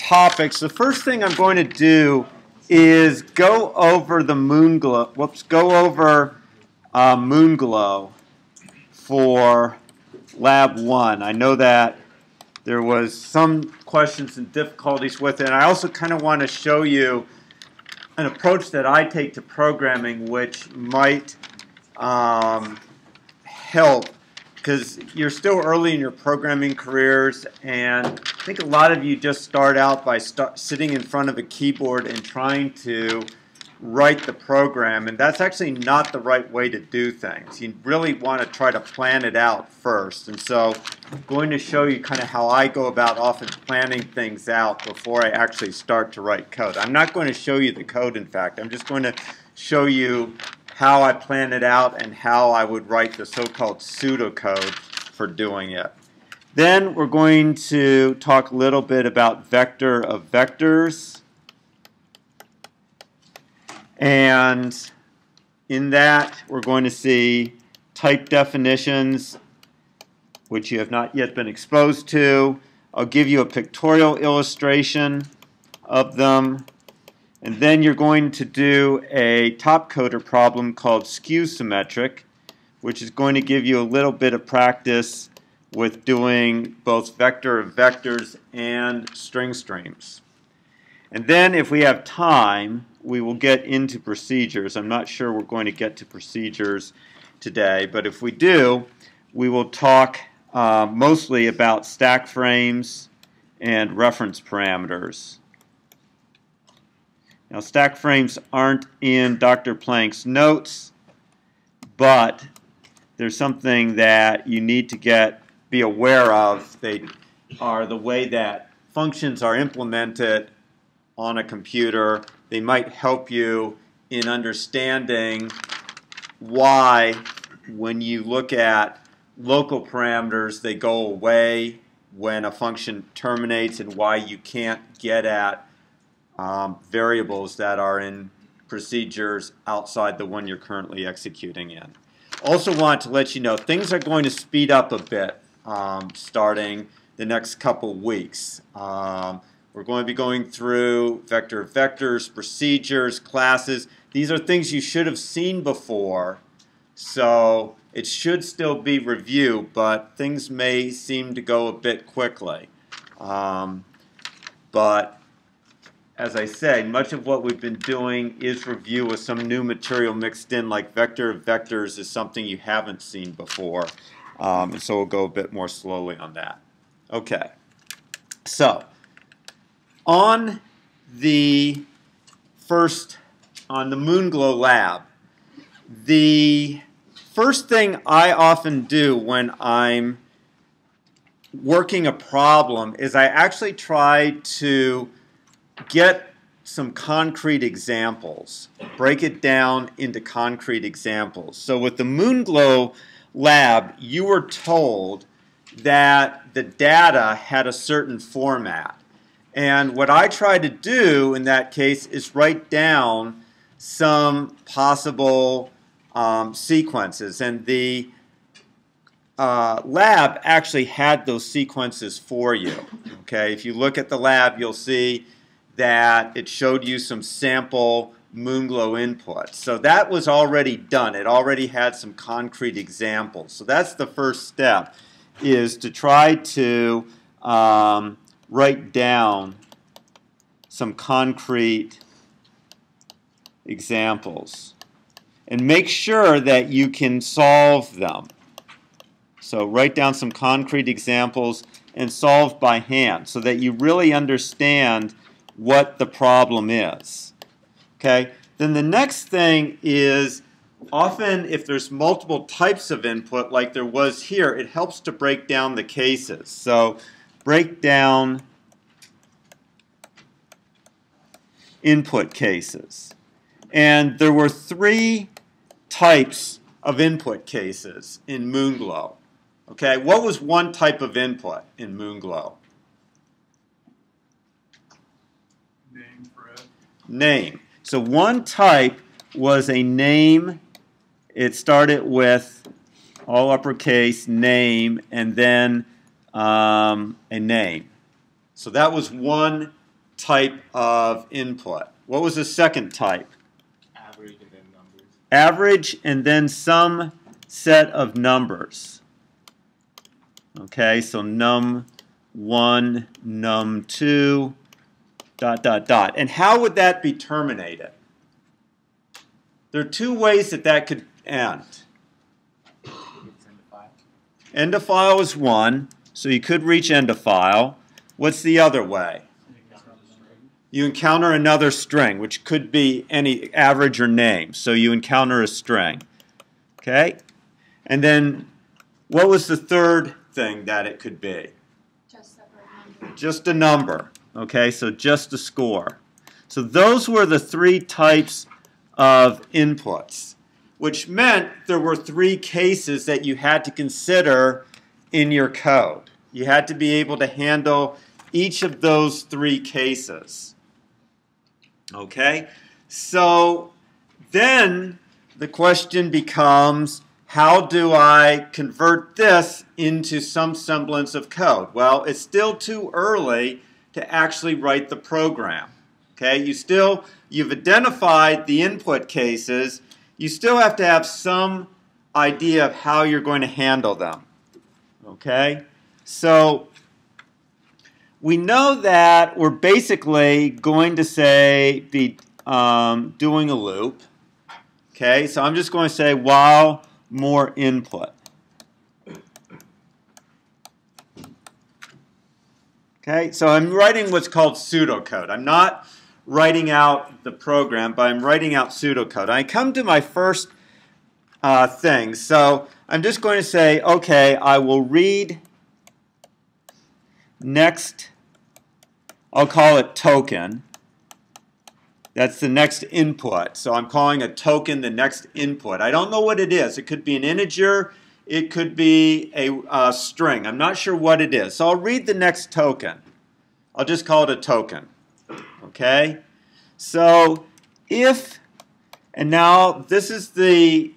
topics. The first thing I'm going to do is go over the Moonglow. Go over Moonglow for Lab 1. I know that there was some questions and difficulties with it. And I also kind of want to show you an approach that I take to programming, which might help, because you're still early in your programming careers, and I think a lot of you just start out by sitting in front of a keyboard and trying to write the program, and that's actually not the right way to do things. You really want to try to plan it out first, and so I'm going to show you kind of how I go about often planning things out before I actually start to write code. I'm not going to show you the code, in fact. I'm just going to show you how I plan it out and how I would write the so-called pseudocode for doing it. Then we're going to talk a little bit about vector of vectors. And in that, we're going to see type definitions, which you have not yet been exposed to. I'll give you a pictorial illustration of them. And then you're going to do a topcoder problem called skew symmetric, which is going to give you a little bit of practice with doing both vector of vectors and string streams. And then if we have time, we will get into procedures. I'm not sure we're going to get to procedures today, but if we do, we will talk mostly about stack frames and reference parameters. Now, stack frames aren't in Dr. Planck's notes, but there's something that you need to be aware of. They are the way that functions are implemented on a computer. They might help you in understanding why, when you look at local parameters, they go away when a function terminates, and why you can't get at variables that are in procedures outside the one you're currently executing in. Also want to let you know things are going to speed up a bit starting the next couple weeks. We're going to be going through vector of vectors, procedures, classes. These are things you should have seen before, so it should still be review, but things may seem to go a bit quickly. But as I say, much of what we've been doing is review with some new material mixed in, like vector of vectors is something you haven't seen before. And so we'll go a bit more slowly on that. Okay. So, on the Moonglow lab, the first thing I often do when I'm working a problem is I actually try to get some concrete examples, break it down into concrete examples. So with the Moonglow lab, you were told that the data had a certain format. And what I try to do in that case is write down some possible sequences. And the lab actually had those sequences for you. Okay, if you look at the lab, you'll see that it showed you some sample Moonglow inputs. So that was already done. It already had some concrete examples. So that's the first step, is to try to write down some concrete examples and make sure that you can solve them. So write down some concrete examples and solve by hand so that you really understand what the problem is. Okay? Then the next thing is, often if there's multiple types of input like there was here, it helps to break down the cases. So break down input cases. And there were 3 types of input cases in Moonglow. Okay? What was one type of input in Moonglow? Name. So one type was a name. It started with all uppercase name and then a name. So that was one type of input? What was the second type? Average and then numbers. Average and then some set of numbers. Okay, so num1, num2, ... And how would that be terminated? There are two ways that that could end. End of file is one, so you could reach end of file. What's the other way? You encounter another string, which could be any average or name. So you encounter a string. Okay? And then what was the third thing that it could be? Just a number. Okay, so just a score. So those were the three types of inputs, which meant there were three cases that you had to consider in your code. You had to be able to handle each of those three cases. Okay, so then the question becomes, how do I convert this into some semblance of code? Well, it's still too early to actually write the program. Okay, you've identified the input cases. You still have to have some idea of how you're going to handle them. Okay, so we know that we're basically going to be doing a loop. Okay, so I'm just going to say while more input. Okay, so I'm writing what's called pseudocode. I'm not writing out the program, but I'm writing out pseudocode. I come to my first thing. So I'm just going to say, okay, I will read next, I'll call it token. That's the next input. So I'm calling a token the next input. I don't know what it is. It could be an integer. It could be a string. I'm not sure what it is. So I'll read the next token. I'll just call it a token. Okay? So if, and now this is the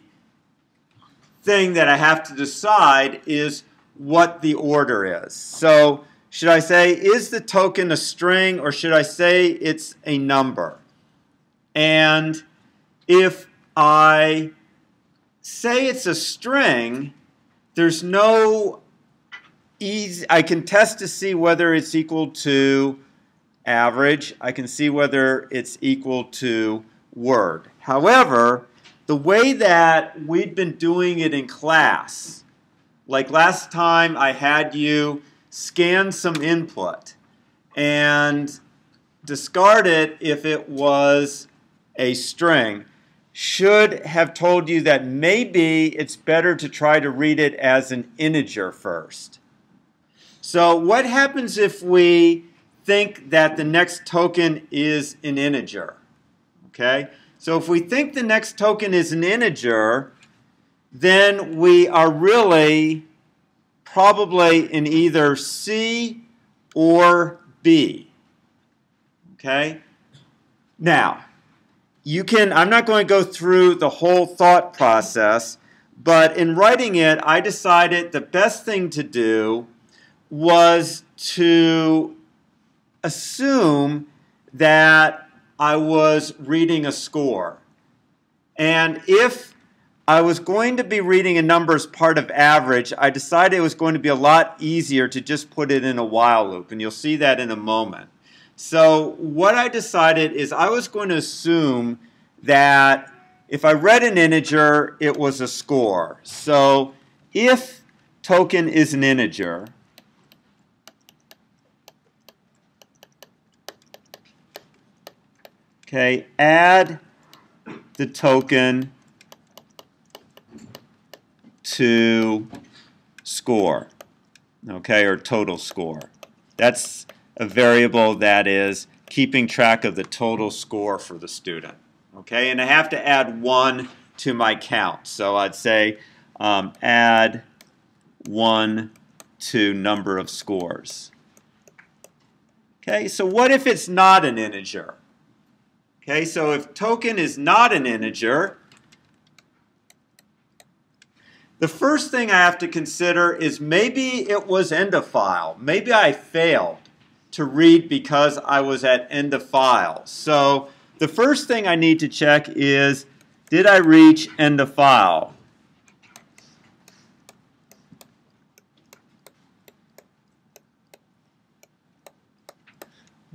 thing that I have to decide is what the order is. So should I say, is the token a string, or should I say it's a number? And if I say it's a string, there's no easy, I can test to see whether it's equal to average. I can see whether it's equal to word. However, the way that we've been doing it in class, like last time I had you scan some input and discard it if it was a string, should have told you that maybe it's better to try to read it as an integer first. So what happens if we think that the next token is an integer? Okay, so if we think the next token is an integer, then we are really probably in either C or B. Okay, now I'm not going to go through the whole thought process, but in writing it, I decided the best thing to do was to assume that I was reading a score. And if I was going to be reading a number as part of average, I decided it was going to be a lot easier to just put it in a while loop, and you'll see that in a moment. So what I decided is I was going to assume that if I read an integer, it was a score. So if token is an integer, okay, add the token to score, okay, or total score. That's a variable that is keeping track of the total score for the student. Okay, and I have to add 1 to my count. So I'd say add 1 to number of scores. Okay, so what if it's not an integer? Okay, so if token is not an integer, the first thing I have to consider is maybe it was end of file. Maybe I failed. to read because I was at end of file. So the first thing I need to check is, did I reach end of file?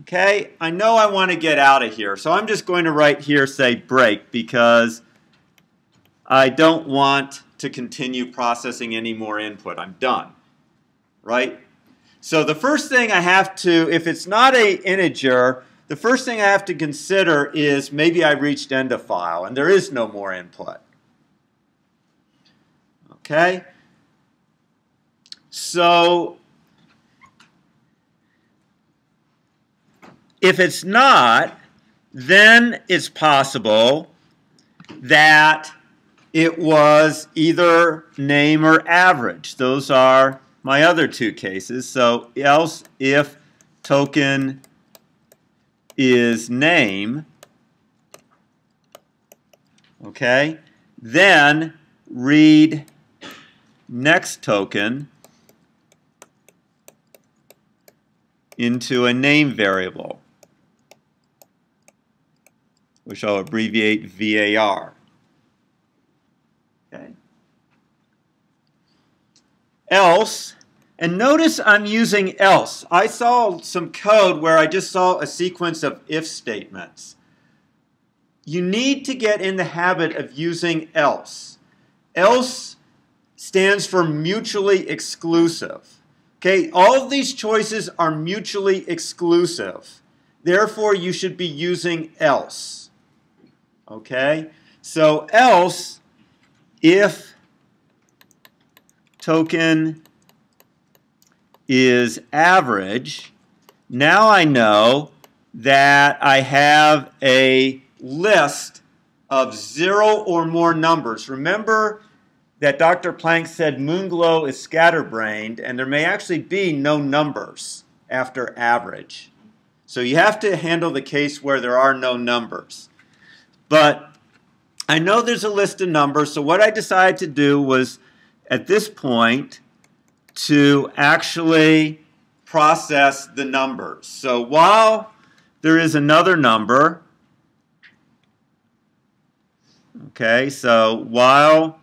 Okay, I know I want to get out of here, so I'm just going to write here, say break, because I don't want to continue processing any more input. I'm done, right? So the first thing I have to, if it's not an integer, the first thing I have to consider is maybe I reached end of file and there is no more input. Okay? So if it's not, then it's possible that it was either name or average. Those are my other two cases. So else if token is name, okay, then read next token into a name variable, which I'll abbreviate VAR. Okay. Else, and notice I'm using else. I saw some code where I just saw a sequence of if statements. You need to get in the habit of using else. Else stands for mutually exclusive. Okay, all of these choices are mutually exclusive. Therefore, you should be using else. Okay, so else, if token is average, now I know that I have a list of 0 or more numbers. Remember that Dr. Planck said Moonglow is scatterbrained, and there may actually be no numbers after average. So you have to handle the case where there are no numbers. But I know there's a list of numbers, so what I decided to do was, at this point, to actually process the numbers. So while there is another number, okay, so while,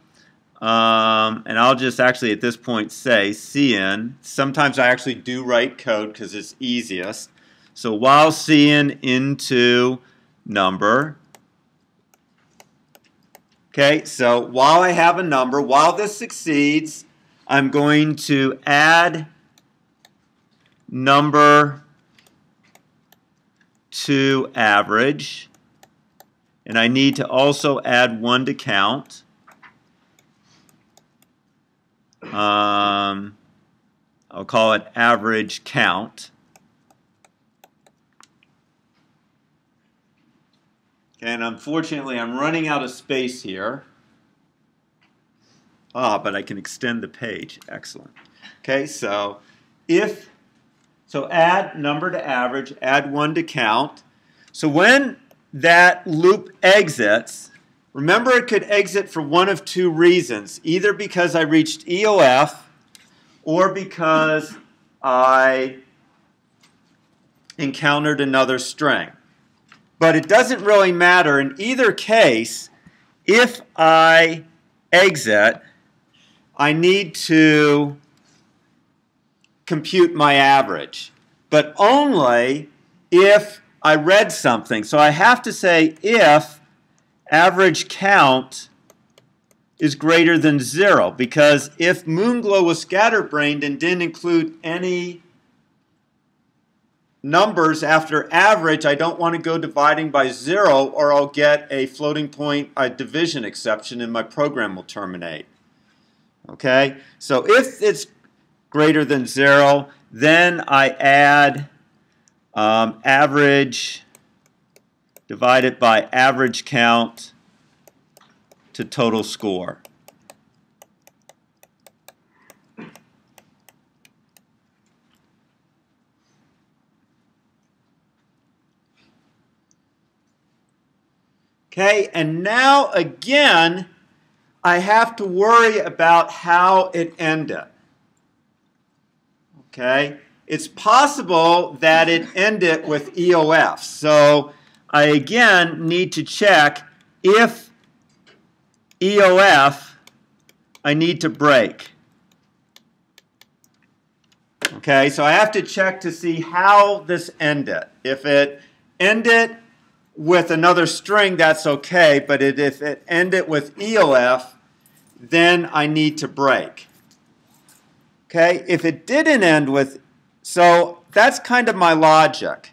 and I'll just actually at this point say cin, sometimes I actually do write code because it's easiest. So while cin into number, okay, so while I have a number, while this succeeds, I'm going to add number to average, and I need to also add 1 to count. I'll call it average count. And unfortunately, I'm running out of space here. But I can extend the page. Excellent. Okay, so add number to average, add 1 to count. So when that loop exits, remember it could exit for one of two reasons, either because I reached EOF or because I encountered another string. But it doesn't really matter. In either case, if I exit, I need to compute my average, but only if I read something. So I have to say if average count is greater than 0, because if Moonglow was scatterbrained and didn't include any numbers after average, I don't want to go dividing by 0 or I'll get a floating point division exception and my program will terminate. Okay, so if it's greater than 0, then I add average divided by average count to total score. Okay, and now again, I have to worry about how it ended. Okay, it's possible that it ended with EOF. So I again need to check if EOF I need to break. Okay, so I have to check to see how this ended. If it ended with another string, that's okay, but if it ended with EOF, then I need to break. Okay, if it didn't end with, so that's kind of my logic.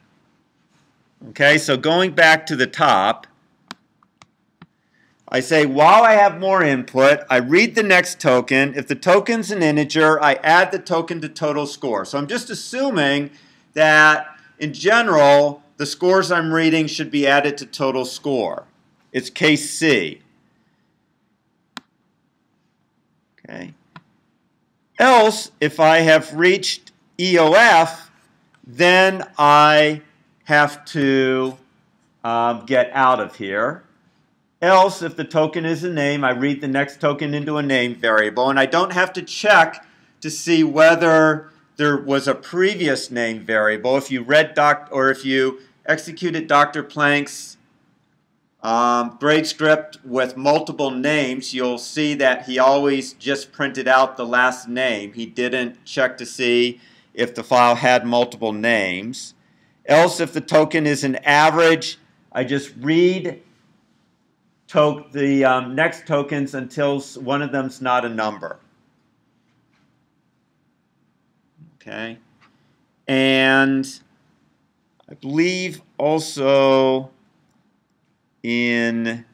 Okay, so going back to the top, I say while I have more input, I read the next token. If the token's an integer, I add the token to total score. So I'm just assuming that in general, the scores I'm reading should be added to total score. It's case C. Okay. Else, if I have reached EOF, then I have to get out of here. Else, if the token is a name, I read the next token into a name variable, and I don't have to check to see whether there was a previous name variable. If you read if you executed Dr. Planck's grade script with multiple names, you'll see that he always just printed out the last name. He didn't check to see if the file had multiple names. Else, if the token is an average, I just read the next tokens until one of them's not a number. Okay, and I believe also in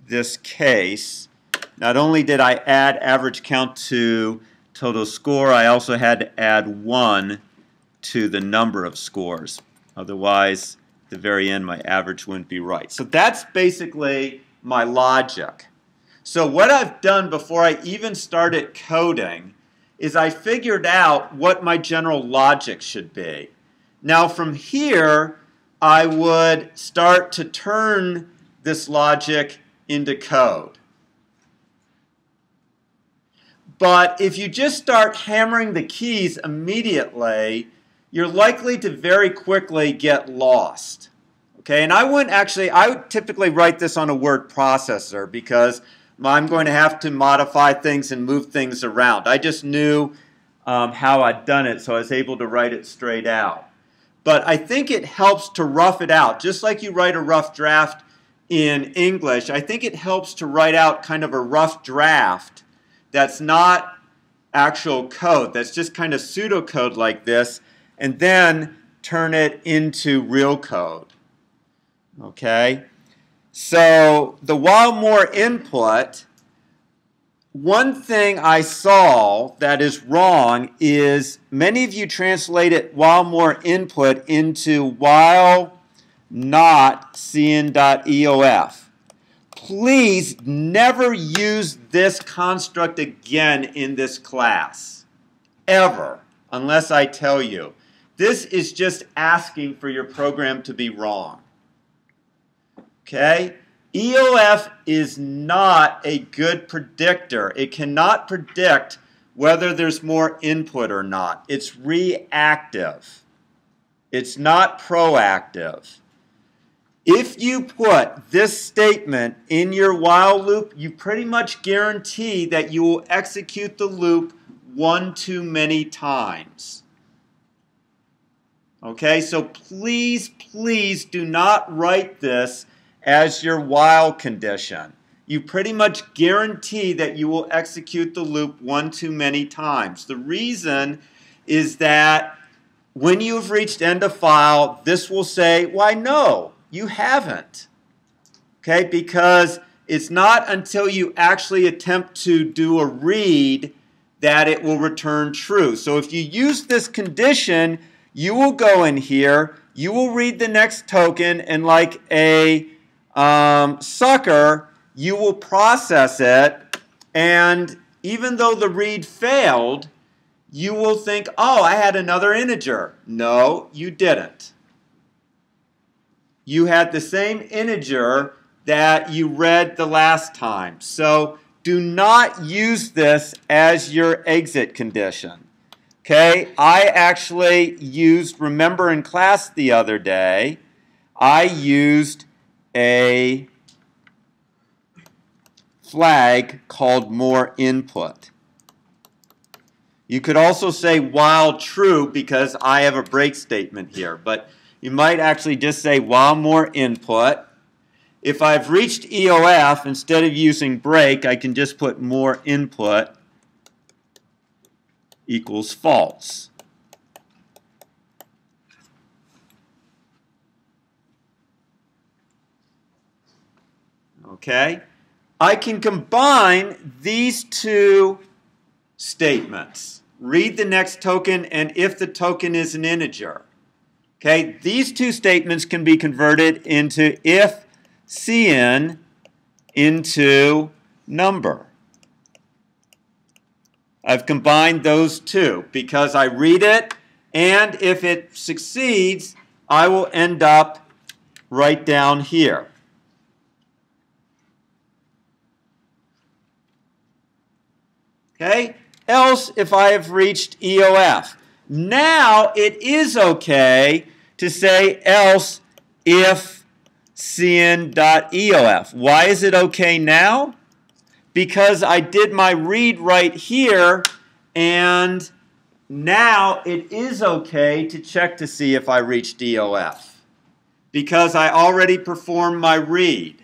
this case, not only did I add average count to total score, I also had to add 1 to the number of scores. Otherwise, at the very end, my average wouldn't be right. So that's basically my logic. So what I've done before I even started coding is I figured out what my general logic should be. Now from here, I would start to turn this logic into code. But if you just start hammering the keys immediately, you're likely to very quickly get lost. Okay, and I would typically write this on a word processor because I'm going to have to modify things and move things around. I just knew how I'd done it, so I was able to write it straight out. But I think it helps to rough it out. Just like you write a rough draft in English, I think it helps to write out kind of a rough draft that's not actual code, that's just kind of pseudocode like this, and then turn it into real code. Okay? So the while more input, one thing I saw that is wrong is many of you translated while more input into while not cin.eof. Please never use this construct again in this class, ever, unless I tell you. This is just asking for your program to be wrong. Okay? EOF is not a good predictor. It cannot predict whether there's more input or not. It's reactive. It's not proactive. If you put this statement in your while loop, you pretty much guarantee that you will execute the loop one too many times. Okay, so please, please do not write this as your while condition. You pretty much guarantee that you will execute the loop one too many times. The reason is that when you've reached end of file, this will say, why no, you haven't. Okay, because it's not until you actually attempt to do a read that it will return true. So if you use this condition, you will go in here, you will read the next token, and like a sucker, you will process it, and even though the read failed, you will think, oh, I had another integer. No, you didn't. You had the same integer that you read the last time. So do not use this as your exit condition. Okay, I actually used, remember in class the other day, I used a flag called more input. You could also say while true because I have a break statement here, but you might actually just say while more input. If I've reached EOF, instead of using break, I can just put more input equals false. Okay? I can combine these two statements. Read the next token, and if the token is an integer. Okay? These two statements can be converted into if cn into number. I've combined those two because I read it, and if it succeeds, I will end up right down here. Okay? Else, if I have reached EOF. Now it is okay to say else if cn.eof. Why is it okay now? Because I did my read right here, and now it is okay to check to see if I reached EOF. Because I already performed my read.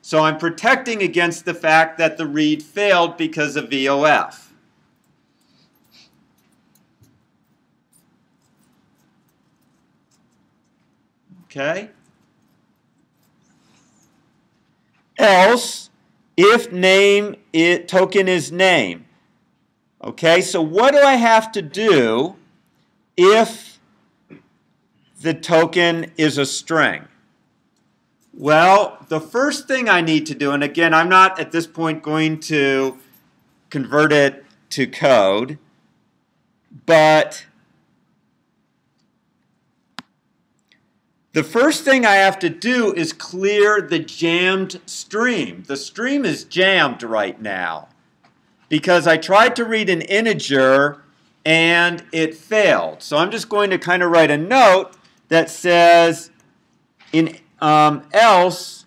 So I'm protecting against the fact that the read failed because of EOF. Okay? Else, if token is name. Okay, so what do I have to do if the token is a string? Well, the first thing I need to do, and again, I'm not at this point going to convert it to code, but the first thing I have to do is clear the jammed stream. The stream is jammed right now because I tried to read an integer and it failed. So I'm just going to kind of write a note that says in else,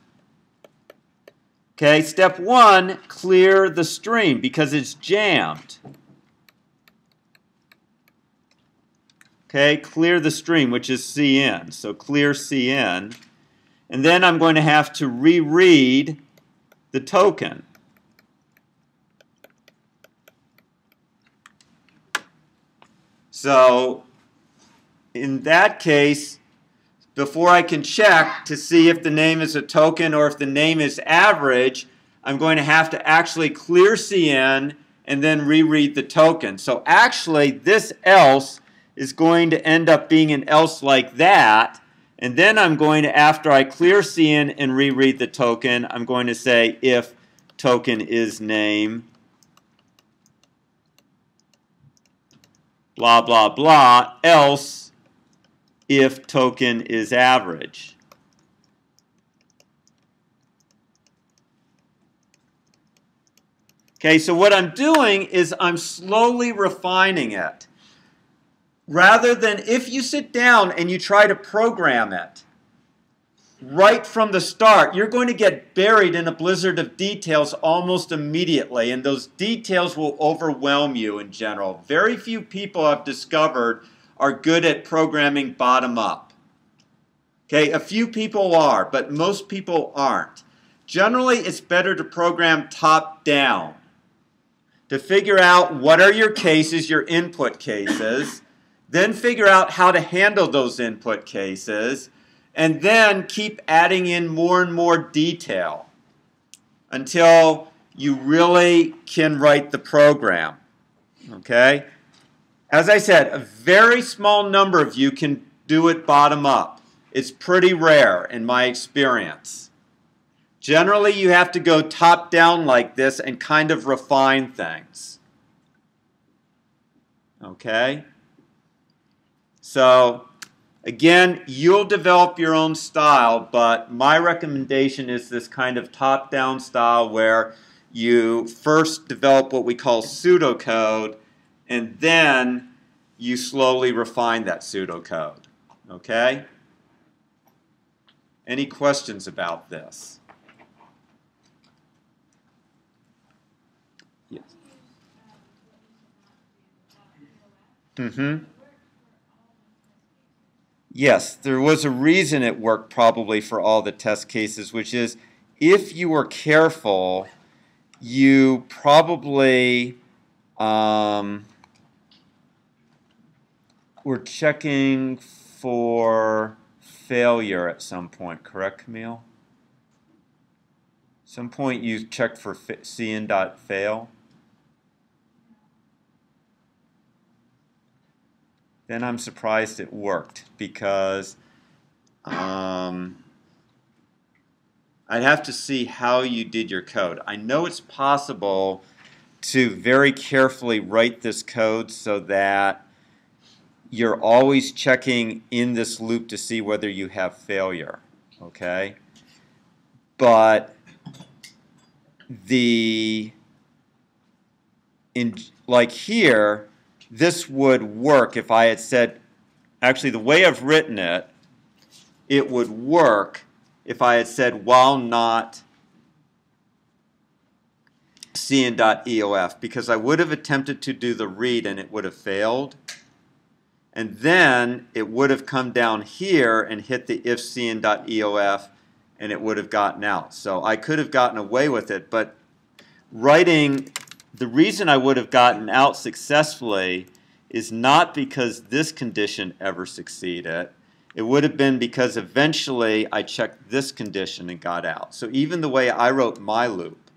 okay, step 1, clear the stream because it's jammed. Okay, clear the stream, which is cn. So clear cn. And then I'm going to have to reread the token. So in that case, before I can check to see if the name is a token or if the name is average, I'm going to have to actually clear cn and then reread the token. So actually, this else is going to end up being an else like that. And then I'm going to, after I clear cn and reread the token, I'm going to say if token is name, blah, blah, blah, else if token is average. Okay, so what I'm doing is I'm slowly refining it. Rather than if you sit down and you try to program it right from the start, you're going to get buried in a blizzard of details almost immediately, and those details will overwhelm you in general. Very few people I've discovered are good at programming bottom up. Okay, a few people are, but most people aren't. Generally, it's better to program top down to figure out what are your cases, your input cases, then figure out how to handle those input cases, and then keep adding in more and more detail until you really can write the program. Okay? As I said, a very small number of you can do it bottom up. It's pretty rare in my experience. Generally, you have to go top down like this and kind of refine things. Okay? So, again, you'll develop your own style, but my recommendation is this kind of top-down style where you first develop what we call pseudocode, and then you slowly refine that pseudocode. Okay? Any questions about this? Yes. Mm-hmm. Yes, there was a reason it worked probably for all the test cases, which is if you were careful, you probably were checking for failure at some point, correct, Camille? Some point you checked for cin.fail. Then I'm surprised it worked because I'd have to see how you did your code. I know it's possible to very carefully write this code so that you're always checking in this loop to see whether you have failure, okay? But like here, this would work if I had said, actually the way I've written it, it would work if I had said while not cin.eof, because I would have attempted to do the read and it would have failed. And then it would have come down here and hit the if cin.eof and it would have gotten out. So I could have gotten away with it, but writing, the reason I would have gotten out successfully is not because this condition ever succeeded. It would have been because eventually I checked this condition and got out. So even the way I wrote my loop,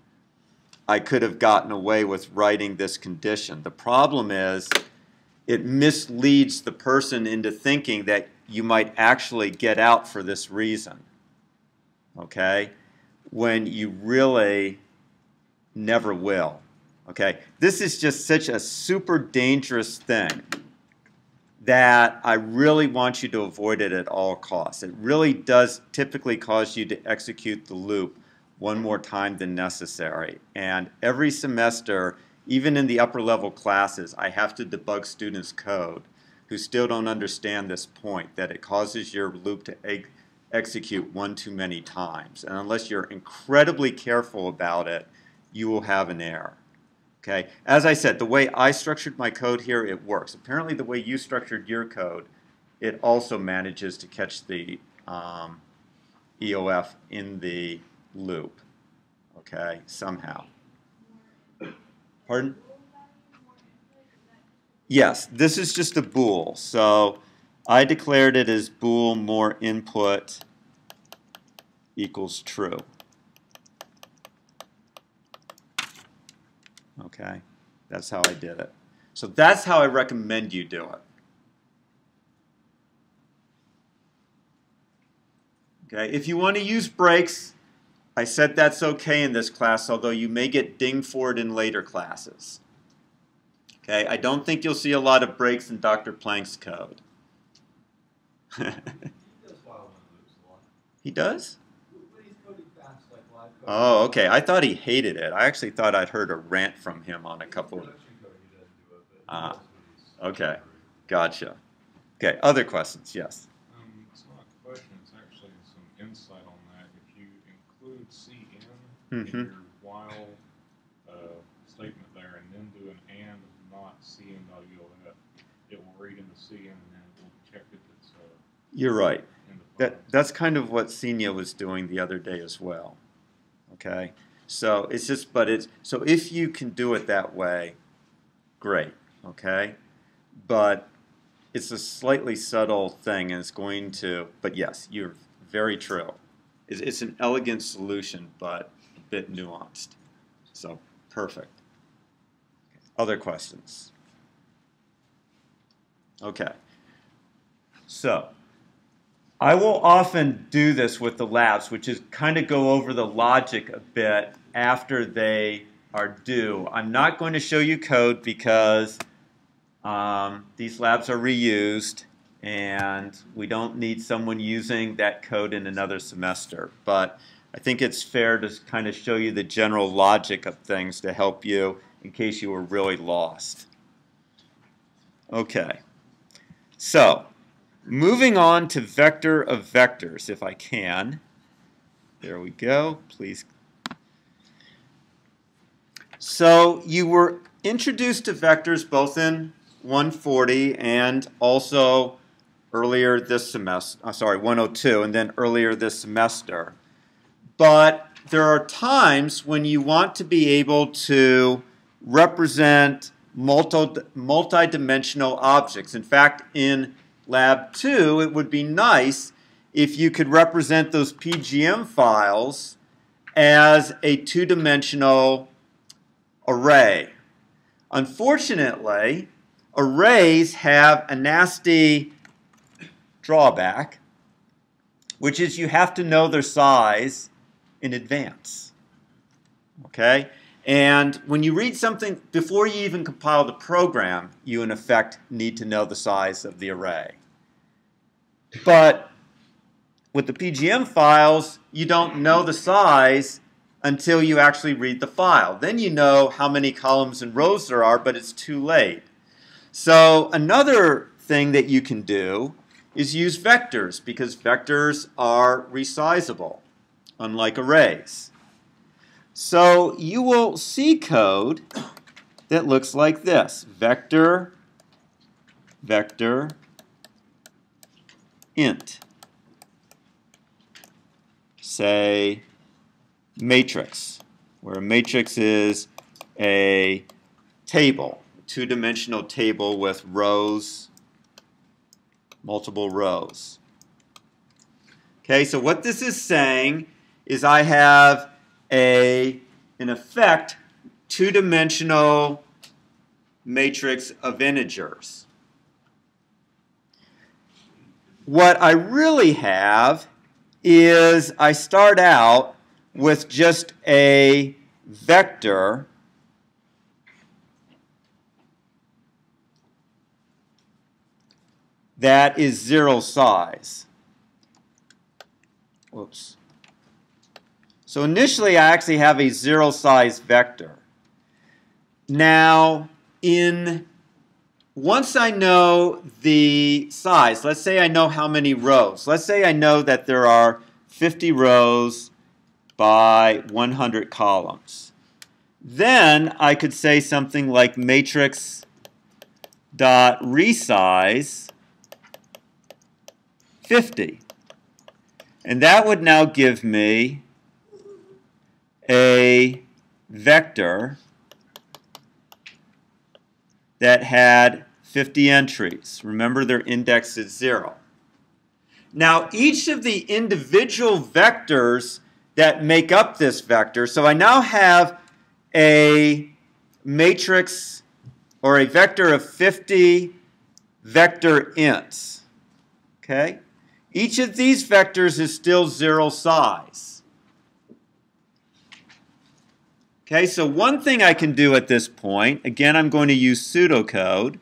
I could have gotten away with writing this condition. The problem is it misleads the person into thinking that you might actually get out for this reason, okay, when you really never will, okay? This is just such a super dangerous thing that I really want you to avoid it at all costs. It really does typically cause you to execute the loop one more time than necessary. And every semester, even in the upper level classes, I have to debug students' code who still don't understand this point, that it causes your loop to execute one too many times. And unless you're incredibly careful about it, you will have an error. Okay? As I said, the way I structured my code here, it works. Apparently the way you structured your code, it also manages to catch the EOF in the loop, okay, somehow. Pardon? Yes, this is just a bool. So I declared it as bool more input equals true. Okay, that's how I did it. So that's how I recommend you do it. Okay, if you want to use breaks, I said that's okay in this class, although you may get dinged for it in later classes. Okay, I don't think you'll see a lot of breaks in Dr. Planck's code. He does? Oh, okay. I thought he hated it. I actually thought I'd heard a rant from him on a couple of... okay. Gotcha. Okay, other questions? Yes. It's not a question, it's actually some insight on that. If you include CN Mm-hmm. in your while statement there and then do an and not CN.ULF, it will read into CN and then it will check if it's You're right. in the file. That's kind of what Senia was doing the other day as well. Okay, so it's just, but it's, so if you can do it that way, great, okay? But it's a slightly subtle thing and it's going to, but yes, you're very true. It's an elegant solution, but a bit nuanced. So, perfect. Other questions? Okay. So, I will often do this with the labs, which is kind of go over the logic a bit after they are due. I'm not going to show you code because these labs are reused and we don't need someone using that code in another semester. But I think it's fair to kind of show you the general logic of things to help you in case you were really lost. Okay. So, moving on to vector of vectors, if I can. There we go. Please. So, you were introduced to vectors both in 140 and also earlier this semester, 102, and then earlier this semester. But there are times when you want to be able to represent multi-dimensional objects. In fact, in Lab 2, it would be nice if you could represent those PGM files as a two-dimensional array. Unfortunately, arrays have a nasty drawback, which is you have to know their size in advance. Okay? And when you read something, before you even compile the program, you in effect need to know the size of the array. But with the PGM files, you don't know the size until you actually read the file. Then you know how many columns and rows there are, but it's too late. So another thing that you can do is use vectors, because vectors are resizable, unlike arrays. So you will see code that looks like this. Vector, vector, int. Say matrix, where a matrix is a table, two-dimensional table with rows, multiple rows. Okay, so what this is saying is I have in effect, two-dimensional matrix of integers. What I really have is I start out with just a vector that is zero size. Whoops. So initially, I actually have a zero size vector. Now, once I know the size, let's say I know how many rows. Let's say I know that there are 50 rows by 100 columns. Then I could say something like matrix dot resize 50. And that would now give me a vector that had 50 entries. Remember, their index is 0. Now, each of the individual vectors that make up this vector, so I now have a matrix or a vector of 50 vector ints. Okay? Each of these vectors is still zero size. Okay, so one thing I can do at this point, again, I'm going to use pseudocode.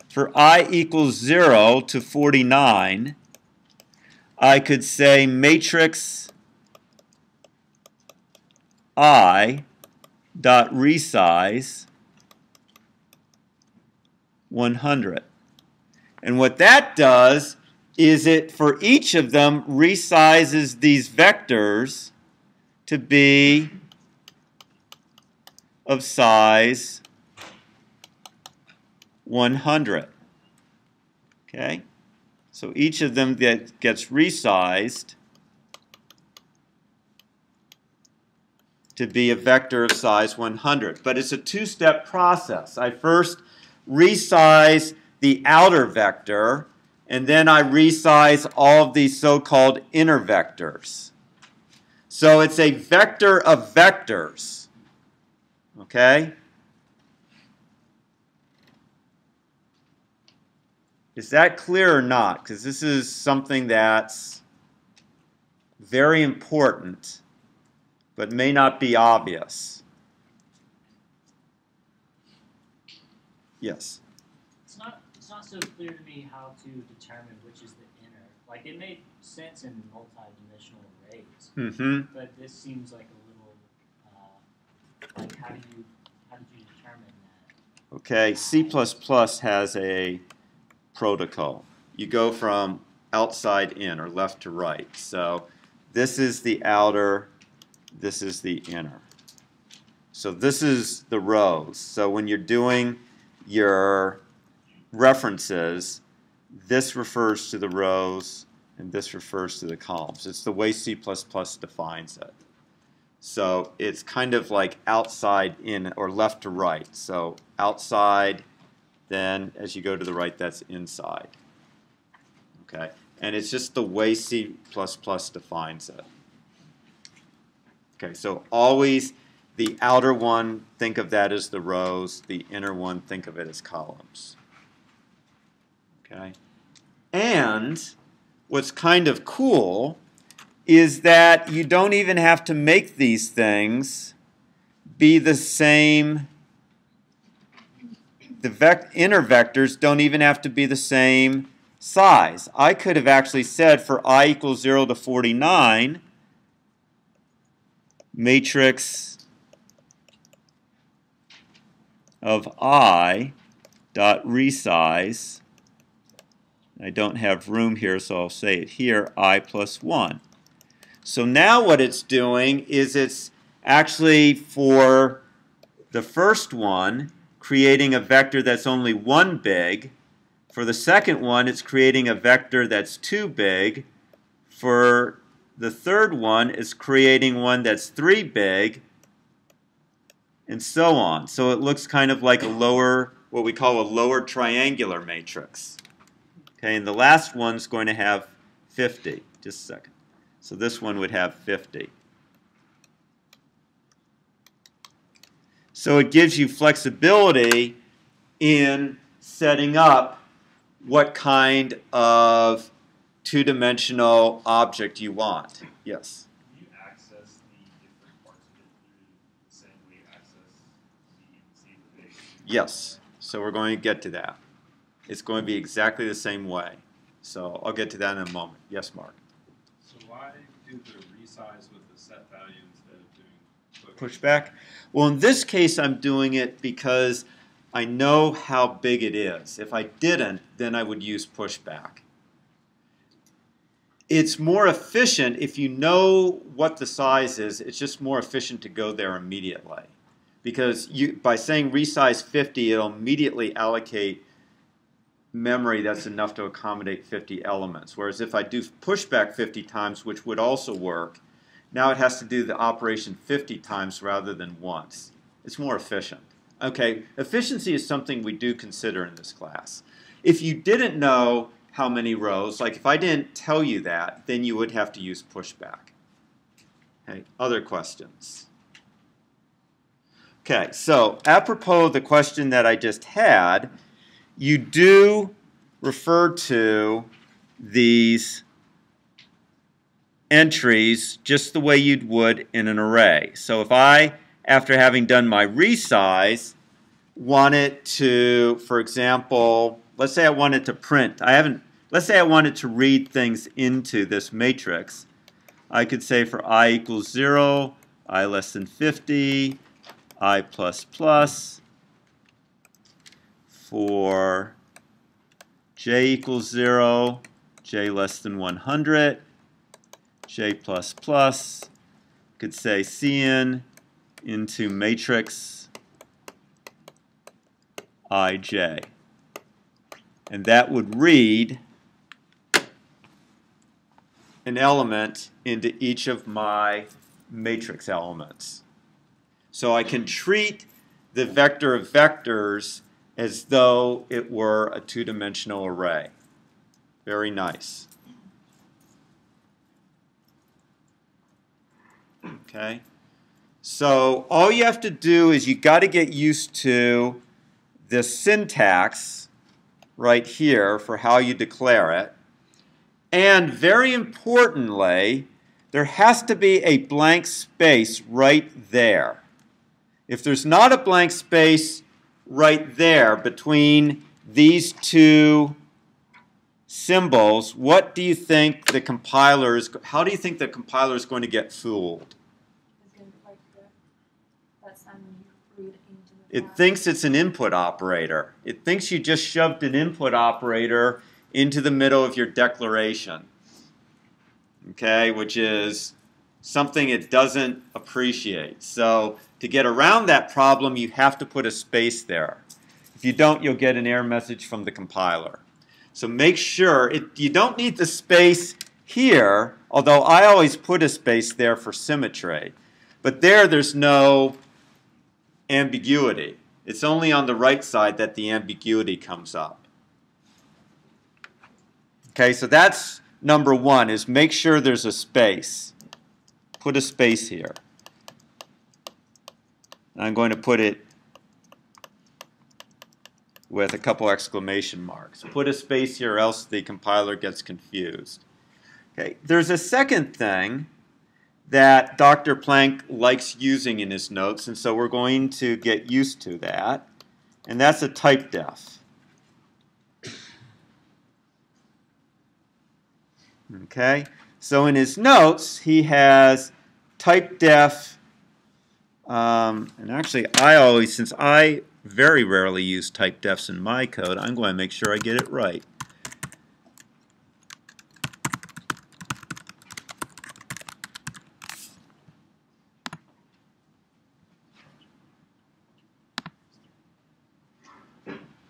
For I equals 0 to 49, I could say matrix I dot resize 100. And what that does is it, for each of them, resizes these vectors to be of size 100. Okay? So each of them gets resized to be a vector of size 100. But it's a two-step process. I first resize the outer vector, and then I resize all of these so-called inner vectors. So it's a vector of vectors. Okay? Is that clear or not? Because this is something that's very important, but may not be obvious. Yes? It's not so clear to me how to determine which is the inner. Like, it made sense in multi-dimensional arrays, but this seems like a little, like, how did you determine that? Okay, C++ has a protocol. you go from outside in, or left to right. So this is the outer, this is the inner. So this is the rows. So when you're doing your references, this refers to the rows and this refers to the columns. It's the way C++ defines it. So it's kind of like outside in, or left to right. So outside, then as you go to the right, that's inside. Okay, and it's just the way C++ defines it. Okay, so always the outer one, think of that as the rows. The inner one, think of it as columns. Okay, and what's kind of cool is that you don't even have to make these things be the same. The inner vectors don't even have to be the same size. I could have actually said for I equals 0 to 49, matrix of I dot resize. I don't have room here, so I'll say it here, I plus 1. So now what it's doing is it's actually, for the first one, creating a vector that's only 1 big. For the second one, it's creating a vector that's 2 big. For the third one, it's creating one that's 3 big, and so on. So it looks kind of like a lower, what we call a lower triangular matrix. Okay, and the last one's going to have 50. Just a second. So this one would have 50. So it gives you flexibility in setting up what kind of two-dimensional object you want. Yes? Can you access the different parts of it through the same way you access the big? Yes. So we're going to get to that. It's going to be exactly the same way. So I'll get to that in a moment. Yes, Mark? So why do the resize with the set value instead of doing Pushback? Well, in this case, I'm doing it because I know how big it is. If I didn't, then I would use pushback. It's more efficient if you know what the size is. It's just more efficient to go there immediately. Because by saying resize 50, it'll immediately allocate memory that's enough to accommodate 50 elements. Whereas if I do pushback 50 times, which would also work, now it has to do the operation 50 times rather than once. It's more efficient. Okay, efficiency is something we do consider in this class. If you didn't know how many rows, like if I didn't tell you that, then you would have to use pushback. Okay, other questions? Okay, so apropos of the question that I just had, you do refer to these entries just the way you would in an array. So if I, after having done my resize, wanted to, for example, let's say I wanted to print. Let's say I wanted to read things into this matrix. I could say for I equals 0, I less than 50, I plus plus. For j equals 0, j less than 100, j plus plus. Could say Cn into matrix ij. And that would read an element into each of my matrix elements. So I can treat the vector of vectors as though it were a two-dimensional array. Very nice. Okay? So all you have to do is you got to get used to the syntax right here for how you declare it. And very importantly, there has to be a blank space right there. If there's not a blank space right there between these two symbols, what do you think the compiler is, how do you think the compiler is going to get fooled? It thinks it's an input operator. It thinks you just shoved an input operator into the middle of your declaration, okay, which is something it doesn't appreciate. So to get around that problem, you have to put a space there. If you don't, you'll get an error message from the compiler. So make sure, you don't need the space here, although I always put a space there for symmetry. But there's no ambiguity. It's only on the right side that the ambiguity comes up. Okay, so that's number one, is make sure there's a space. Put a space here. I'm going to put it with a couple exclamation marks. Put a space here or else the compiler gets confused. Okay, there's a second thing that Dr. Planck likes using in his notes, and so we're going to get used to that, and that's a typedef. Okay, so in his notes he has typedef, and actually since I very rarely use typedefs in my code, I'm going to make sure I get it right.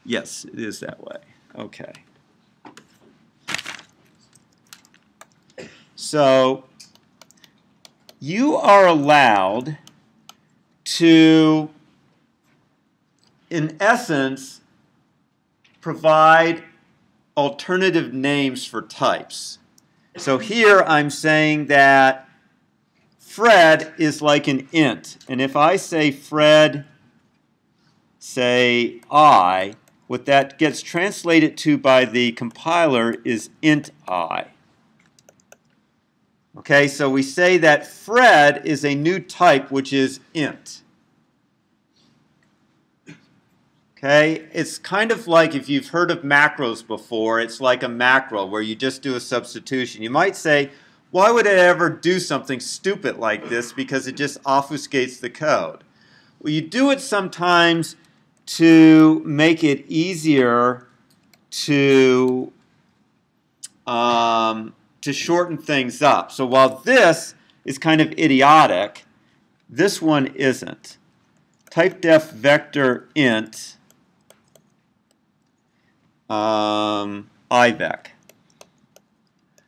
Yes, it is that way. Okay. So you are allowed to, in essence, provide alternative names for types. So here I'm saying that Fred is like an int. And if I say Fred, say I, what that gets translated to by the compiler is int I. Okay, so we say that Fred is a new type, which is int. Okay, it's kind of like, if you've heard of macros before, it's like a macro where you just do a substitution. You might say, why would I ever do something stupid like this? Because it just obfuscates the code. Well, you do it sometimes to make it easier to shorten things up. So while this is kind of idiotic, this one isn't. Typedef vector int IVEC.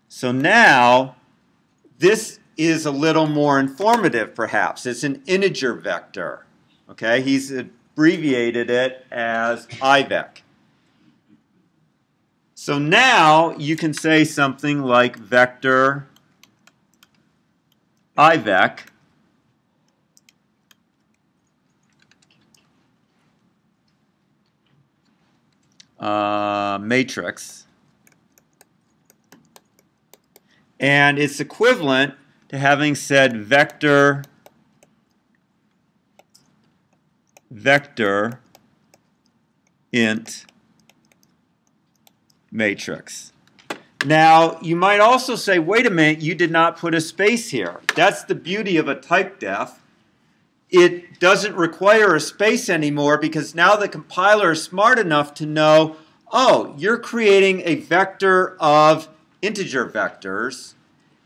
So now this is a little more informative, perhaps. It's an integer vector. Okay, he's abbreviated it as IVEC. So now you can say something like vector IVEC matrix, and it's equivalent to having said vector int matrix. Now, you might also say, wait a minute, you did not put a space here. That's the beauty of a typedef. It doesn't require a space anymore because now the compiler is smart enough to know, oh, you're creating a vector of integer vectors,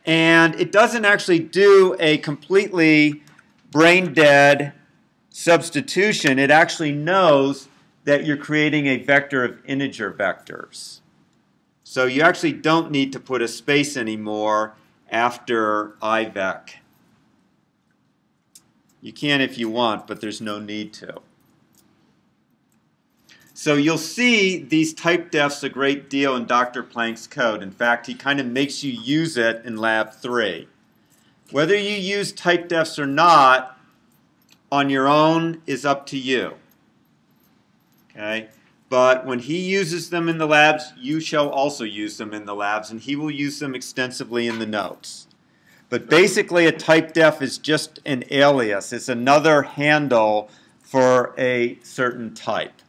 and it doesn't actually do a completely brain-dead substitution. It actually knows that you're creating a vector of integer vectors. So you actually don't need to put a space anymore after IVEC. You can if you want, but there's no need to. So you'll see these typedefs a great deal in Dr. Planck's code. In fact, he kind of makes you use it in Lab 3. Whether you use typedefs or not on your own is up to you. Okay? But when he uses them in the labs, you shall also use them in the labs, and he will use them extensively in the notes. But basically, a typedef is just an alias. It's another handle for a certain type.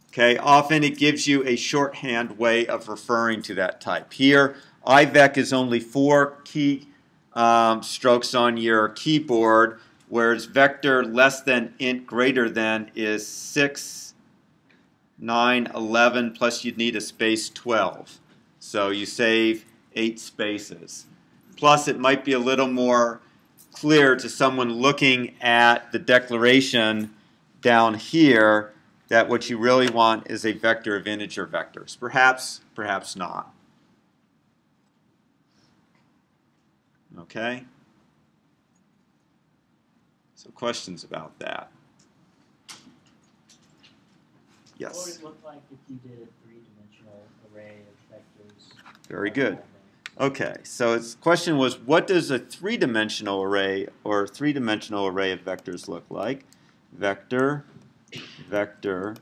Okay? Often it gives you a shorthand way of referring to that type. Here, IVEC is only 4 key strokes on your keyboard, whereas vector less than int greater than is 6 9, 11, plus you'd need a space 12. So you save 8 spaces. Plus it might be a little more clear to someone looking at the declaration down here that what you really want is a vector of integer vectors. Perhaps, perhaps not. Okay? So questions about that? Yes. What would it look like if you did a three-dimensional array of vectors? Very good. Okay, so its question was, what does a three-dimensional array or three-dimensional array of vectors look like? Vector, vector,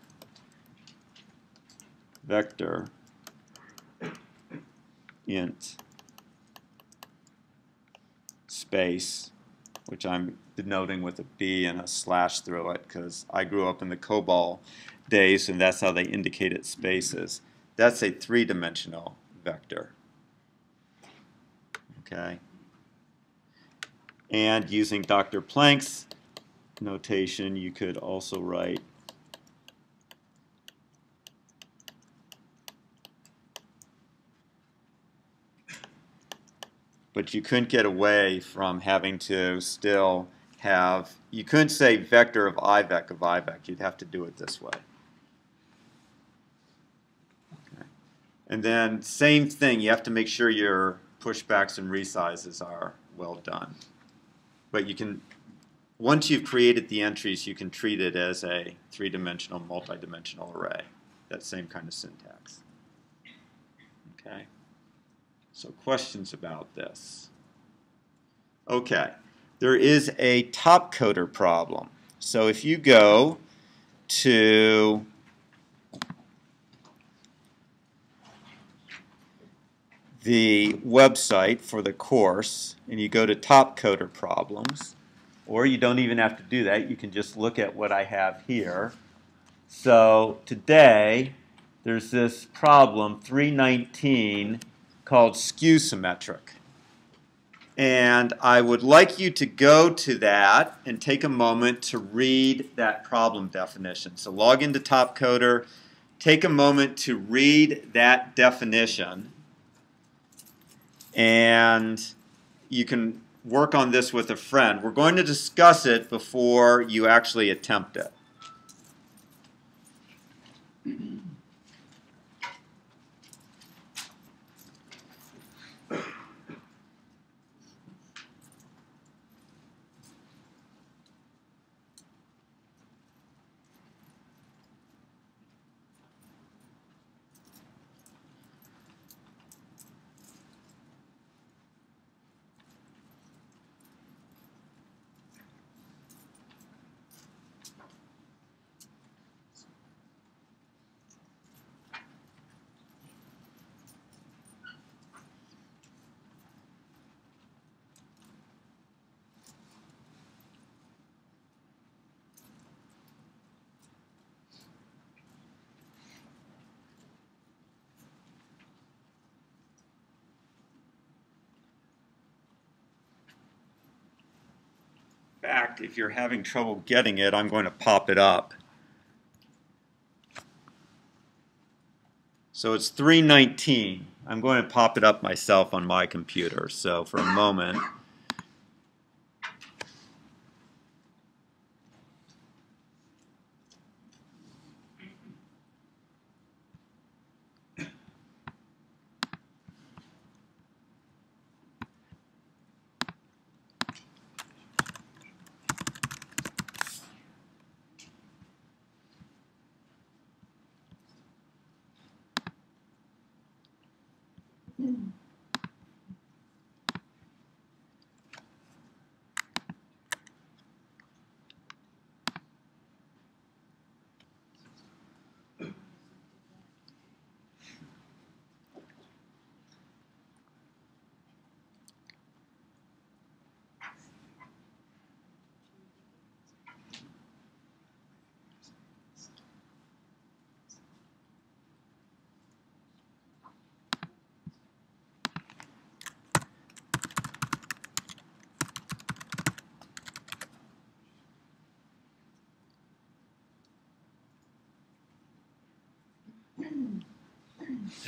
vector, int, space, which I'm denoting with a B and a slash through it because I grew up in the COBOL days and that's how they indicated spaces. That's a three-dimensional vector. Okay. And using Dr. Planck's notation, you could also write but you couldn't get away from having to still have, you couldn't say vector of IVEC. You'd have to do it this way. Okay. And then same thing, you have to make sure your pushbacks and resizes are well done. But you can, once you've created the entries, you can treat it as a three-dimensional, multi-dimensional array. That same kind of syntax. Okay. So questions about this? Okay. There is a top coder problem. So if you go to the website for the course and you go to top coder problems, or you don't even have to do that, you can just look at what I have here. So today there's this problem 319 called skew symmetric. And I would like you to go to that and take a moment to read that problem definition. So log into Topcoder, take a moment to read that definition, and you can work on this with a friend. We're going to discuss it before you actually attempt it. In fact, if you're having trouble getting it, I'm going to pop it up. So it's 319. I'm going to pop it up myself on my computer. So for a moment.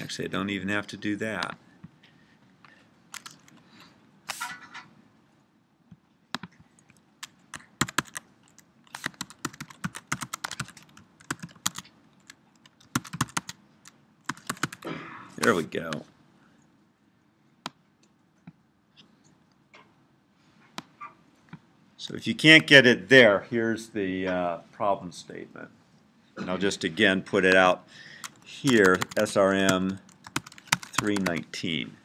Actually, I don't even have to do that. There we go. So if you can't get it there, here's the problem statement. And I'll just again put it out here, SRM 319.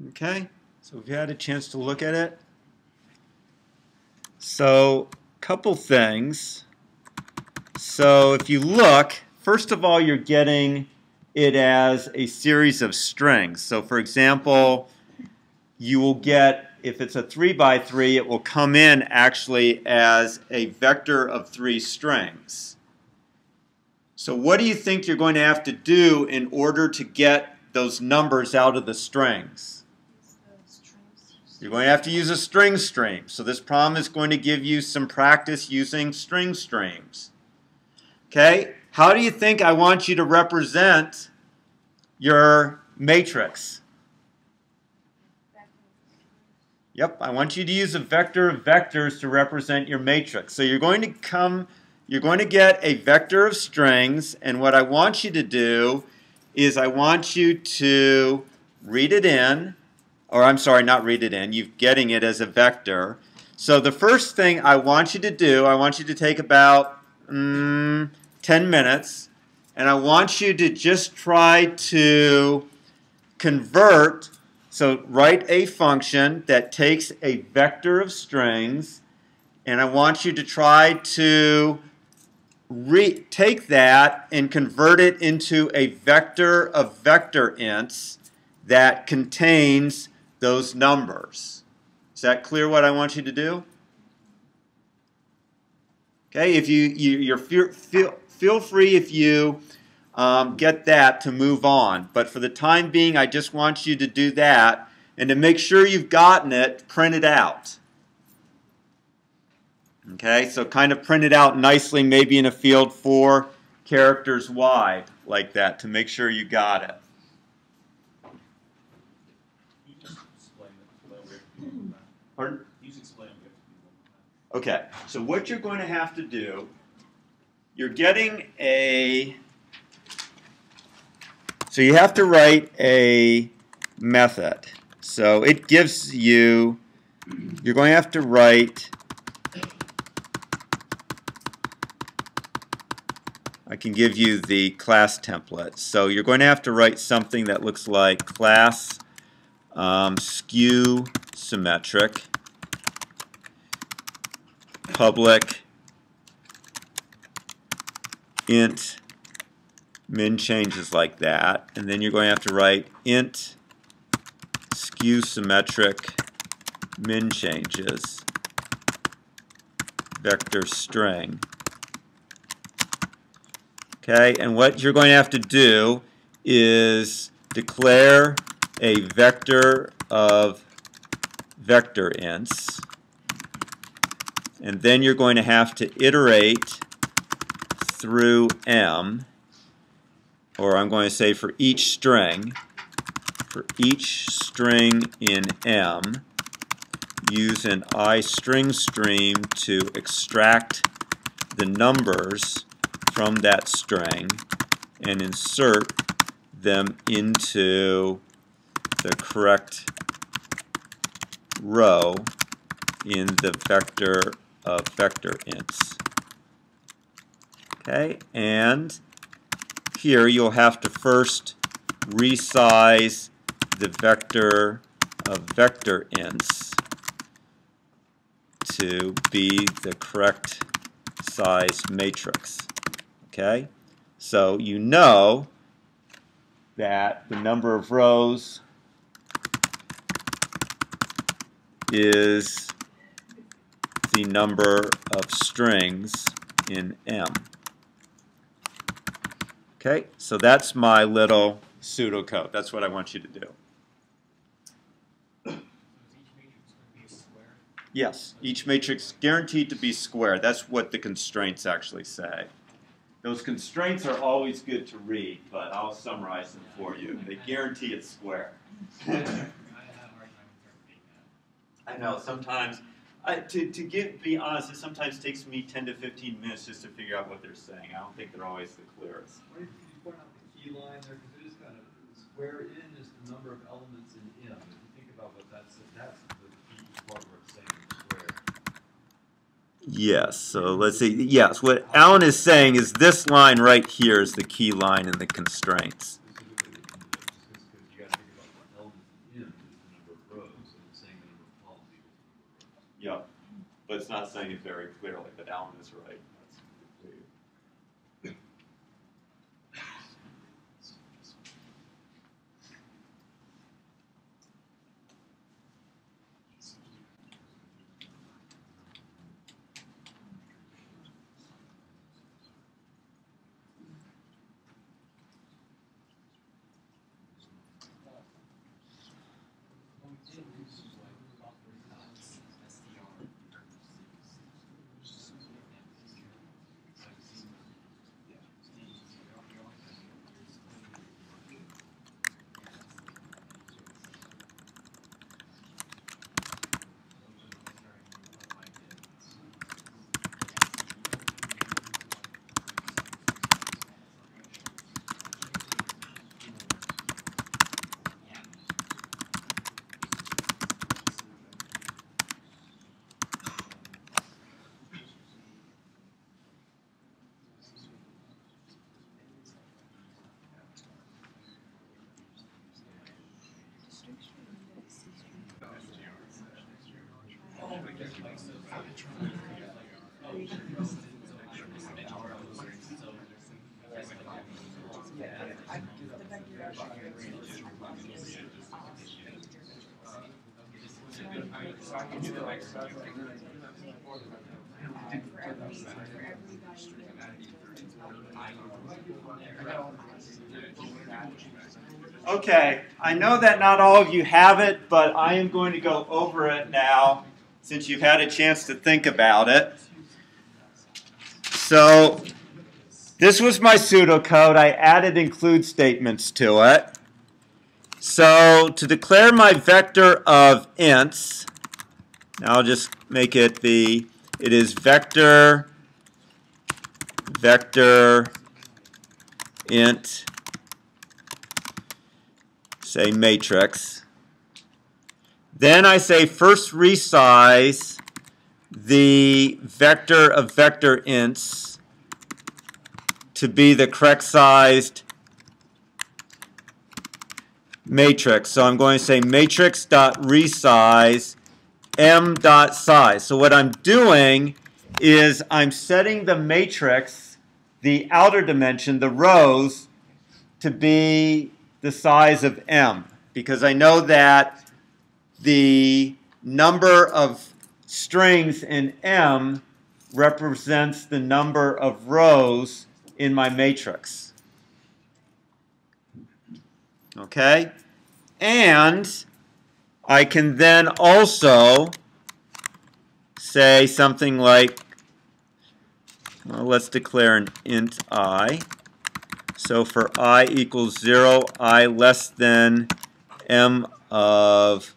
Okay, so we've had a chance to look at it. So, couple things. So if you look, first of all, you're getting it as a series of strings. So for example, you will get, if it's a 3 by 3, it will come in actually as a vector of 3 strings. So what do you think you're going to have to do in order to get those numbers out of the strings? You're going to have to use a string stream. So this problem is going to give you some practice using string streams. Okay, how do you think I want you to represent your matrix? Yep, I want you to use a vector of vectors to represent your matrix. So you're going to get a vector of strings, and what I want you to do is I want you to read it in, or I'm sorry, not read it in, you're getting it as a vector. So the first thing I want you to do, I want you to take about 10 minutes, and I want you to just try to convert, so write a function that takes a vector of strings, and I want you to try to take that and convert it into a vector of vector ints that contains those numbers. Is that clear what I want you to do? Okay, if you're feel free if you get that to move on. But for the time being, I just want you to do that. And to make sure you've gotten it, print it out. Okay, so kind of print it out nicely, maybe in a field 4 characters wide, like that, to make sure you got it. You just explain it the way we have to do that. Pardon? You just explain it, we have to do that. Okay, so what you're going to have to do, you're getting a, so you have to write a method. So it gives you, you're going to have to write, I can give you the class template. So you're going to have to write something that looks like class skew symmetric, public int min changes like that, and then you're going to have to write int skew symmetric min changes vector string. Okay, and what you're going to have to do is declare a vector of vector ints, and then you're going to have to iterate through m, or I'm going to say for each string in m, use an iString stream to extract the numbers from that string and insert them into the correct row in the vector of vector ints. Okay, and here you'll have to first resize the vector of vector ints to be the correct size matrix. Okay, so you know that the number of rows is the number of strings in M. Okay, so that's my little pseudocode. That's what I want you to do. Yes, each matrix guaranteed to be square. That's what the constraints actually say. Those constraints are always good to read, but I'll summarize them for you. They guarantee it's square. I know, sometimes, be honest, it sometimes takes me 10 to 15 minutes just to figure out what they're saying. I don't think they're always the clearest. Why did you point out the key line there? Because it is kind of, square in is the number of elements in M. If you think about what that's the key part where it's saying square. Yes, so let's see. Yes, what Alan is saying is this line right here is the key line in the constraints. Yeah, but it's not saying it very clearly, but Alan is right. That's Okay, I know that not all of you have it, but I am going to go over it now since you've had a chance to think about it. So this was my pseudocode. I added include statements to it. So to declare my vector of ints, now I'll just make it it is vector int, say matrix. Then I say first resize the vector of vector ints to be the correct sized matrix. So I'm going to say matrix.resize m.size. So what I'm doing is I'm setting the matrix, the outer dimension, the rows, to be the size of m, because I know that the number of strings in m represents the number of rows in my matrix. Okay? And I can then also say something like, well, let's declare an int I. So for I equals 0, I less than m of,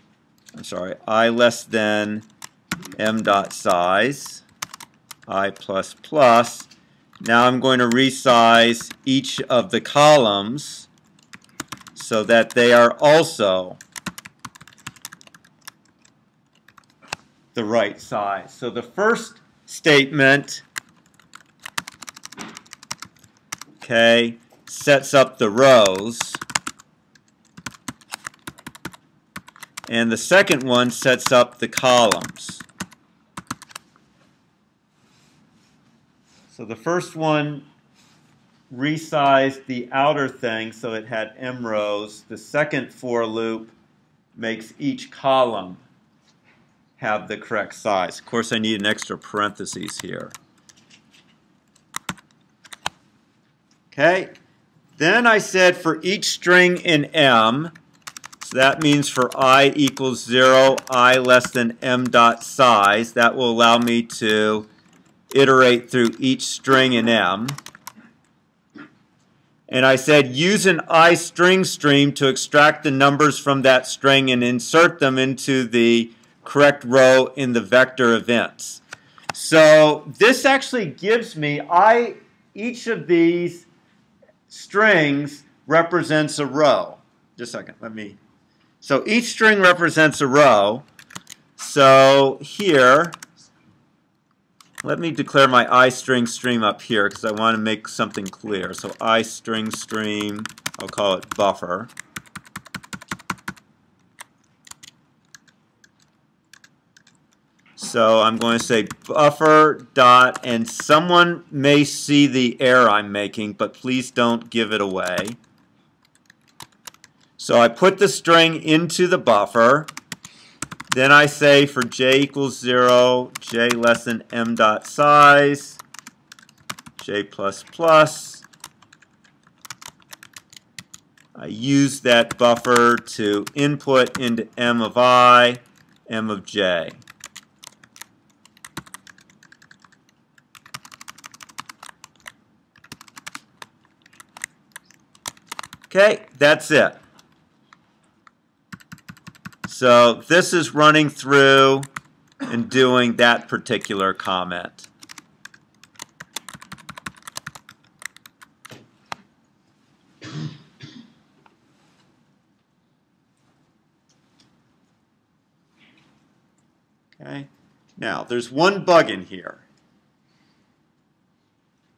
I less than m dot size, I plus plus. Now I'm going to resize each of the columns so that they are also the right size. So the first statement, okay, sets up the rows, and the second one sets up the columns. So the first one resized the outer thing so it had m rows. The second for loop makes each column have the correct size. Of course, I need an extra parentheses here. Okay. Then I said for each string in M, so that means for I equals 0, I less than M dot size, that will allow me to iterate through each string in M. And I said use an I string stream to extract the numbers from that string and insert them into the correct row in the vector events. So this actually gives me, each of these strings represents a row. Just a second, so each string represents a row. So here, let me declare my I string stream up here because I want to make something clear. So I string stream, I'll call it buffer. So I'm going to say buffer dot, and someone may see the error I'm making, but please don't give it away. So I put the string into the buffer. Then I say for j equals 0, j less than m dot size, j plus plus. I use that buffer to input into m of I, m of j. Okay, that's it. So this is running through and doing that particular comment. Okay. Now, there's one bug in here.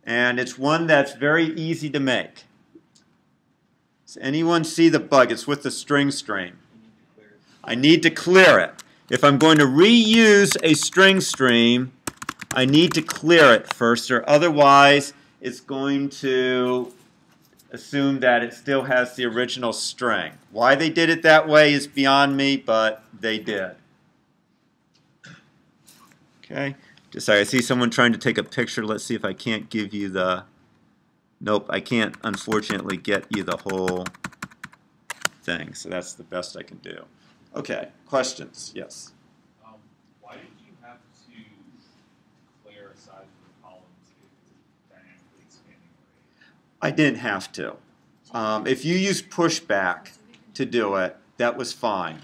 And it's one that's very easy to make. Does anyone see the bug? It's with the string stream. I need to clear it. If I'm going to reuse a string stream, I need to clear it first, or otherwise it's going to assume that it still has the original string. Why they did it that way is beyond me, but they did. Okay, just I see someone trying to take a picture. Let's see if I can't give you the... Nope, I can't unfortunately get you the whole thing, so that's the best I can do. Okay, questions? Yes. Why did you have to declare a size of the columns if it's dynamically expanding array? I didn't have to. If you use pushback to do it, that was fine.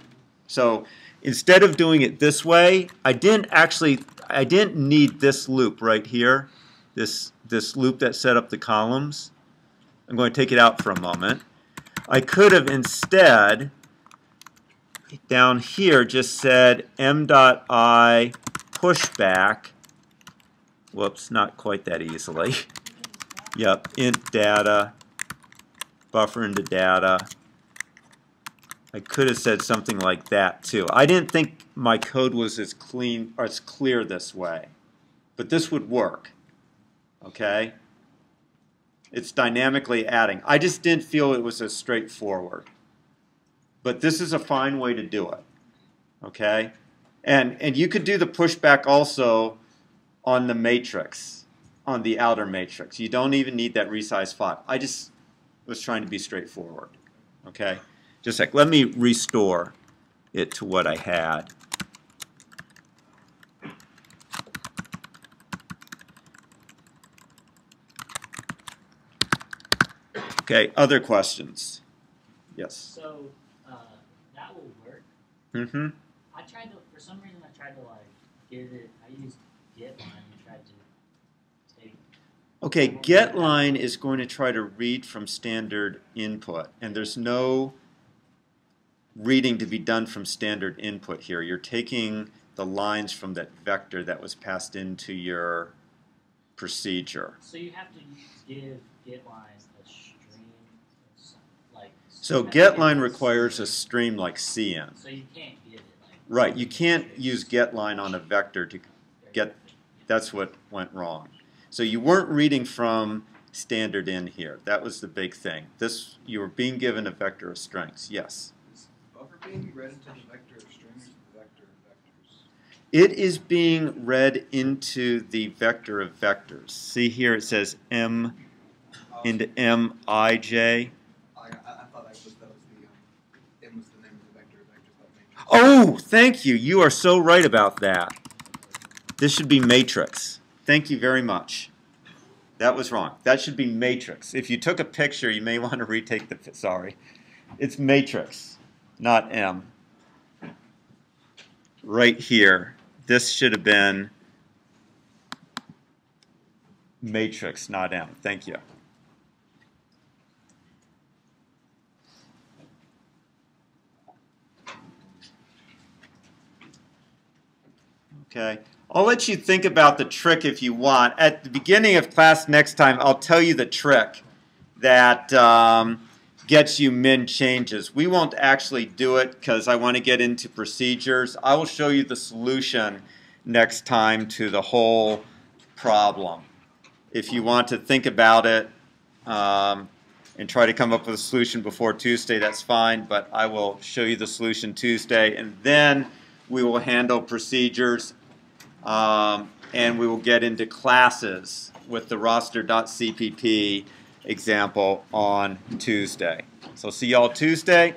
So instead of doing it this way, I didn't need this loop right here, this loop that set up the columns. I'm going to take it out for a moment. I could have instead down here just said m.I pushback. Whoops, not quite that easily. Yep, int data, buffer into data. I could have said something like that too. I didn't think my code was as clean or as clear this way, but this would work. Okay? It's dynamically adding. I just didn't feel it was as straightforward. But this is a fine way to do it. Okay? And you could do the pushback also on the matrix, on the outer matrix. You don't even need that resize 5. I just was trying to be straightforward. Okay? Just like, let me restore it to what I had. Okay, other questions? Yes. So that will work. Mm-hmm. I tried to, for some reason, I tried to like give it. I used getLine and tried to take. Okay, getLine is going to try to read from standard input, and there's no reading to be done from standard input here. You're taking the lines from that vector that was passed into your procedure. So you have to give getLine a stream, like. So you have to give getLine it requires a stream like cin. So you can't give it like. Right, you can't use getLine on a vector to get, that's what went wrong. So you weren't reading from standard in here. That was the big thing. This, you were being given a vector of strings. Yes. Is buffer being read into the vector of strings or the vector of vectors? It is being read into the vector of vectors. See here it says M into Mij. I thought that was the M was the name of the vector of vectors. That matrix. Oh, thank you. You are so right about that. This should be matrix. Thank you very much. That was wrong. That should be matrix. If you took a picture, you may want to retake the, sorry. It's matrix, not M. Right here. This should have been matrix, not M. Thank you. Okay. I'll let you think about the trick if you want. At the beginning of class next time, I'll tell you the trick that gets you min changes. We won't actually do it because I want to get into procedures. I will show you the solution next time to the whole problem. If you want to think about it and try to come up with a solution before Tuesday, that's fine, but I will show you the solution Tuesday, and then we will handle procedures. And we will get into classes with the roster.cpp example on Tuesday. So see y'all Tuesday.